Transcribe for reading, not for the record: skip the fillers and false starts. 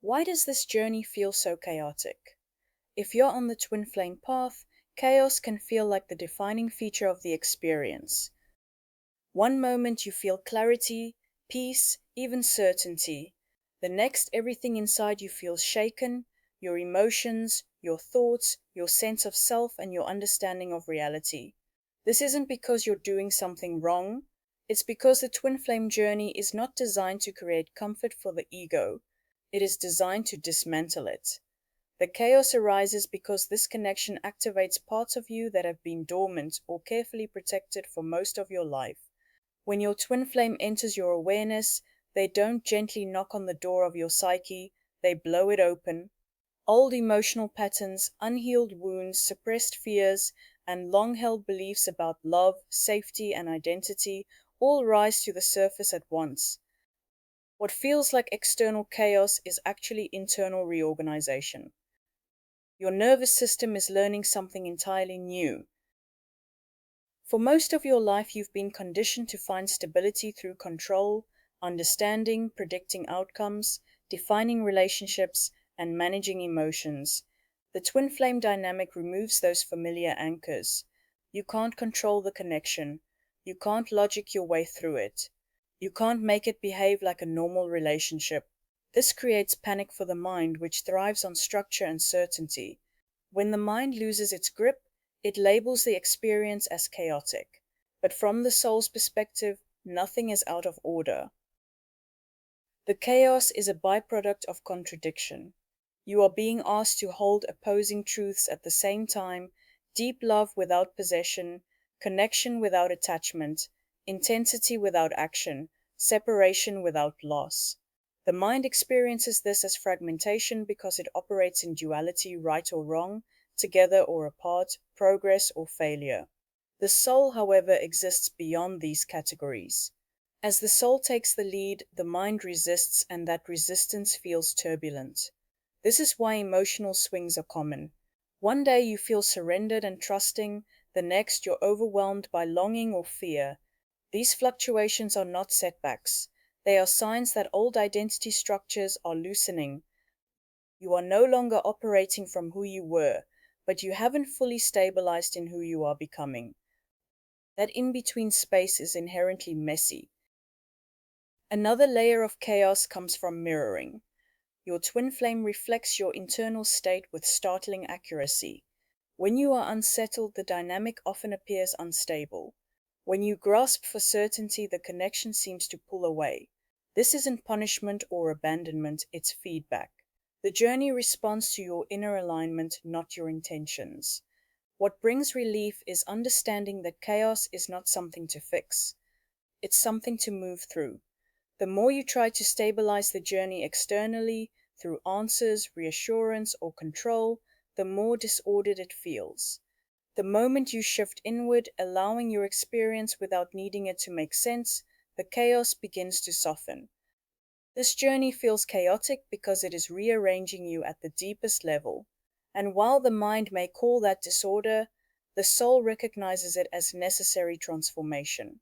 Why does this journey feel so chaotic? If you're on the twin flame path, chaos can feel like the defining feature of the experience. One moment you feel clarity, peace, even certainty. The next, everything inside you feels shaken, your emotions, your thoughts, your sense of self, and your understanding of reality. This isn't because you're doing something wrong, it's because the twin flame journey is not designed to create comfort for the ego, it is designed to dismantle it. The chaos arises because this connection activates parts of you that have been dormant or carefully protected for most of your life. When your twin flame enters your awareness, they don't gently knock on the door of your psyche, they blow it open. Old emotional patterns, unhealed wounds, suppressed fears, and long held beliefs about love, safety, and identity all rise to the surface at once. What feels like external chaos is actually internal reorganization. Your nervous system is learning something entirely new. For most of your life, you've been conditioned to find stability through control, understanding, predicting outcomes, defining relationships, and managing emotions. The twin flame dynamic removes those familiar anchors. You can't control the connection. You can't logic your way through it. You can't make it behave like a normal relationship. This creates panic for the mind, which thrives on structure and certainty. When the mind loses its grip, it labels the experience as chaotic. But from the soul's perspective, nothing is out of order. The chaos is a byproduct of contradiction. You are being asked to hold opposing truths at the same time: deep love without possession, connection without attachment, intensity without action, separation without loss. The mind experiences this as fragmentation because it operates in duality: right or wrong, together or apart, progress or failure. The soul, however, exists beyond these categories. As the soul takes the lead, the mind resists, and that resistance feels turbulent. This is why emotional swings are common. One day you feel surrendered and trusting, the next you're overwhelmed by longing or fear. These fluctuations are not setbacks. They are signs that old identity structures are loosening. You are no longer operating from who you were, but you haven't fully stabilized in who you are becoming. That in-between space is inherently messy. Another layer of chaos comes from mirroring. Your twin flame reflects your internal state with startling accuracy. When you are unsettled, the dynamic often appears unstable. When you grasp for certainty, the connection seems to pull away. This isn't punishment or abandonment, it's feedback. The journey responds to your inner alignment, not your intentions. What brings relief is understanding that chaos is not something to fix. It's something to move through. The more you try to stabilize the journey externally, through answers, reassurance, or control, the more disordered it feels. The moment you shift inward, allowing your experience without needing it to make sense, the chaos begins to soften. This journey feels chaotic because it is rearranging you at the deepest level. And while the mind may call that disorder, the soul recognizes it as necessary transformation.